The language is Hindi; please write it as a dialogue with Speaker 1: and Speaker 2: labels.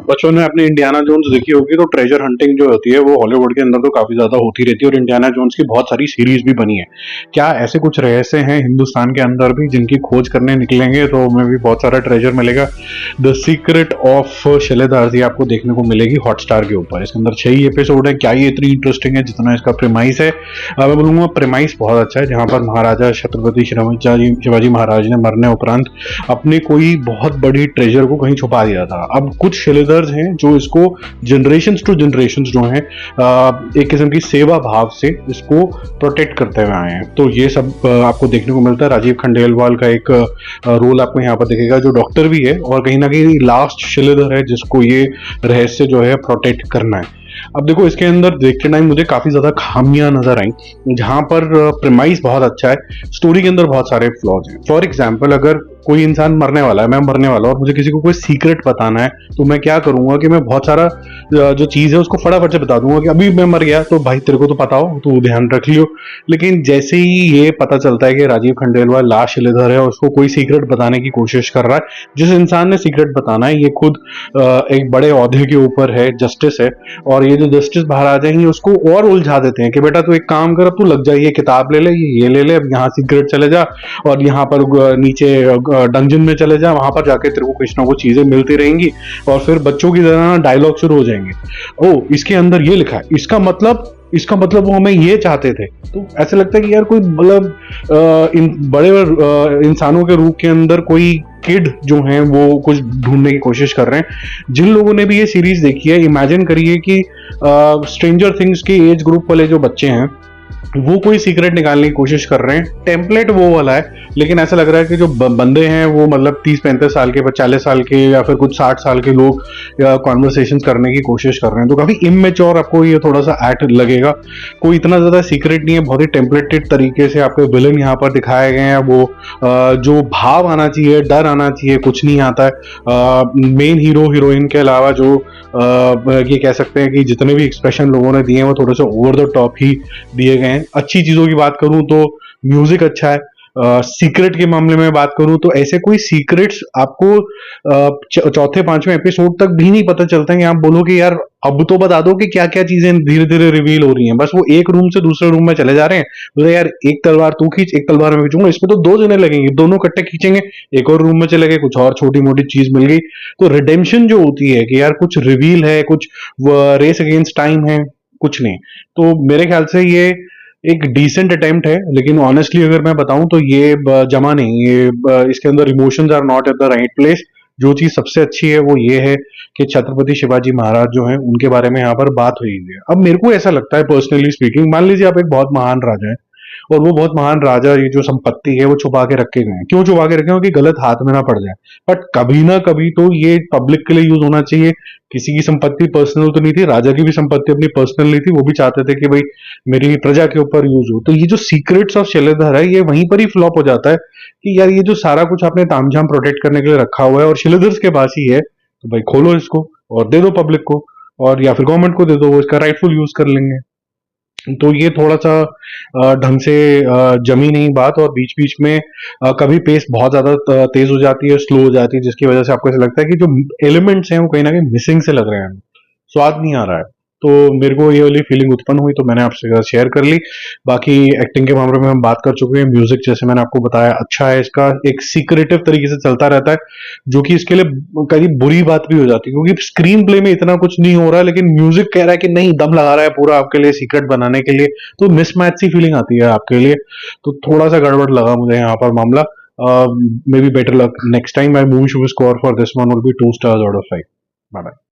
Speaker 1: बच्चों ने अपनी इंडियाना जोन्स देखी होगी, तो ट्रेजर हंटिंग जो होती है वो हॉलीवुड के अंदर तो काफी ज्यादा होती रहती है, और इंडियाना जोन्स की बहुत सारी सीरीज भी बनी है। क्या ऐसे कुछ रहस्य हैं हिंदुस्तान के अंदर भी जिनकी खोज करने निकलेंगे तो हमें भी बहुत सारा ट्रेजर मिलेगा। द सीक्रेट ऑफ शिलेदार ये आपको देखने को मिलेगी हॉटस्टार के ऊपर। इसके अंदर 6 ही एपिसोड है। क्या ये इतनी इंटरेस्टिंग है जितना इसका प्रेमाइस है? मैं बोलूंगा प्रेमाइस बहुत अच्छा है, जहां पर महाराजा छत्रपति शिवाजी महाराज ने मरने उपरांत अपने कोई बहुत बड़ी ट्रेजर को कहीं छुपा दिया था। अब कुछ शिलेदार हैं जो इसको जनरेशंस टू जनरेशंस जो हैं एक किस्म की सेवा भाव से इसको प्रोटेक्ट करते हुए आए हैं। तो ये सब आपको देखने को मिलता है। राजीव खंडेलवाल का एक रोल आपको यहाँ पर दिखेगा, जो डॉक्टर भी है और कहीं ना कहीं लास्ट शिलेदार है जिसको ये रहस्य जो है प्रोटेक्ट करना है। अब देखो, इसके अंदर देखते टाइम मुझे काफी ज्यादा खामियां नजर आई, जहां पर प्रेमाइस बहुत अच्छा है, स्टोरी के अंदर बहुत सारे फ्लॉज हैं। फॉर एग्जाम्पल, अगर कोई इंसान मरने वाला है, मैं मरने वाला हूं और मुझे किसी को कोई सीक्रेट बताना है, तो मैं क्या करूंगा कि मैं बहुत सारा जो चीज है उसको फटाफट से बता दूंगा कि अभी मैं मर गया तो भाई तेरे को तो पता हो, तो ध्यान रख लियो। लेकिन जैसे ही ये पता चलता है कि राजीव खंडेलवाल लाश शिलेदार है और उसको कोई सीक्रेट बताने की कोशिश कर रहा है, जिस इंसान ने सीक्रेट बताना है ये खुद एक बड़े ओहदे के ऊपर है, जस्टिस है, और ये जो जस्टिस बाहर आ जाएंगे उसको और उलझा देते हैं कि बेटा तू एक काम कर, अब तू लग जा, ये किताब ले ले, ये ले ले, अब यहाँ सीक्रेट चले जा और यहाँ पर नीचे डंजन में चले जा, वहां पर जाके तेरे को कुछ ना कुछ चीजें मिलती रहेंगी और फिर बच्चों की तरह डायलॉग शुरू हो जाएंगे। ओ, इसके अंदर ये लिखा है, इसका मतलब वो हमें ये चाहते थे। तो ऐसे लगता है कि यार कोई मतलब इन बड़े इंसानों के रूप के अंदर कोई किड जो हैं वो कुछ ढूंढने की कोशिश कर रहे हैं। जिन लोगों ने भी ये सीरीज देखी है, इमेजिन करिए कि स्ट्रेंजर थिंग्स के एज ग्रुप वाले जो बच्चे हैं वो कोई सीक्रेट निकालने की कोशिश कर रहे हैं। टेम्पलेट वो वाला है, लेकिन ऐसा लग रहा है कि जो बंदे हैं वो मतलब 30-35 साल के, 40 साल के या फिर कुछ 60 साल के लोग कॉन्वर्सेशन करने की कोशिश कर रहे हैं। तो काफी इमेच्योर आपको ये थोड़ा सा एक्ट लगेगा। कोई इतना ज्यादा सीक्रेट नहीं है, बहुत ही टेम्पलेटेड तरीके से आपके विलन यहाँ पर दिखाए गए हैं। वो जो भाव आना चाहिए, डर आना चाहिए, कुछ नहीं आता है। मेन हीरो हीरोइन के अलावा जो ये कह सकते हैं कि जितने भी एक्सप्रेशन लोगों ने दिए हैं वो थोड़े से ओवर द टॉप ही दिए गए हैं। अच्छी चीजों की बात करूं तो म्यूजिक अच्छा है। सीक्रेट के मामले में बात करूं तो ऐसे कोई सीक्रेट्स आपको चौथे पांचवें एपिसोड तक भी नहीं पता चलता है कि आप बोलो कि यार अब तो बता दो कि क्या क्या चीजें धीरे धीरे रिवील हो रही हैं। बस वो एक रूम से दूसरे रूम में चले जा रहे हैं, बोले यार एक तलवार तू खींच, एक तलवार मैं खींचूंगा, इसमें तो 2 जने लगेंगे, दोनों इकट्ठे खींचेंगे, एक और रूम में चले गए, कुछ और छोटी मोटी चीज मिल गई। तो रिडेम्पशन जो होती है कि यार कुछ रिवील है, कुछ रेस अगेंस्ट टाइम है, कुछ नहीं। तो मेरे ख्याल से ये एक डिसेंट अटेम्प्ट है, लेकिन ऑनेस्टली अगर मैं बताऊं तो ये जमा नहीं, ये इसके अंदर emotions are not at the right place. जो चीज सबसे अच्छी है वो ये है कि छत्रपति शिवाजी महाराज जो हैं उनके बारे में यहाँ पर बात हुई है। अब मेरे को ऐसा लगता है पर्सनली स्पीकिंग, मान लीजिए आप एक बहुत महान राजा है और वो बहुत महान राजा ये जो संपत्ति है वो छुपा के रखे गए हैं। क्यों छुपा के रखे हैं? कि गलत हाथ में ना पड़ जाए। बट कभी ना कभी तो ये पब्लिक के लिए यूज होना चाहिए। किसी की संपत्ति पर्सनल तो नहीं थी, राजा की भी संपत्ति अपनी पर्सनल नहीं थी, वो भी चाहते थे कि भाई मेरी प्रजा के ऊपर यूज हो। तो ये जो सीक्रेट्स ऑफ शिलेधर है ये वहीं पर ही फ्लॉप हो जाता है कि यार ये जो सारा कुछ आपने तामझाम प्रोटेक्ट करने के लिए रखा हुआ है और शिलेधर के पास ही है, तो भाई खोलो इसको और दे दो पब्लिक को, और या फिर गवर्नमेंट को दे दो, वो इसका राइटफुल यूज कर लेंगे। तो ये थोड़ा सा ढंग से जमी नहीं बात, और बीच बीच में कभी पेस बहुत ज्यादा तेज हो जाती है, स्लो हो जाती है, जिसकी वजह से आपको ऐसा लगता है कि जो एलिमेंट्स हैं वो कहीं ना कहीं मिसिंग से लग रहे हैं, स्वाद नहीं आ रहा है। तो मेरे को ये वाली फीलिंग उत्पन्न हुई, तो मैंने आपसे शेयर कर ली। बाकी एक्टिंग के मामले में हम बात कर चुके हैं। म्यूजिक जैसे मैंने आपको बताया अच्छा है, इसका एक सीक्रेटिव तरीके से चलता रहता है, जो कि इसके लिए कहीं बुरी बात भी हो जाती है क्योंकि स्क्रीन प्ले में इतना कुछ नहीं हो रहा है, लेकिन म्यूजिक कह रहा है कि नहीं, दम लगा रहा है पूरा आपके लिए सीक्रेट बनाने के लिए। तो मिसमैच सी फीलिंग आती है आपके लिए, तो थोड़ा सा गड़बड़ लगा मुझे यहाँ पर मामला। Maybe better luck next time. My movie should score for this one will be 2 stars out of 5। Bye bye.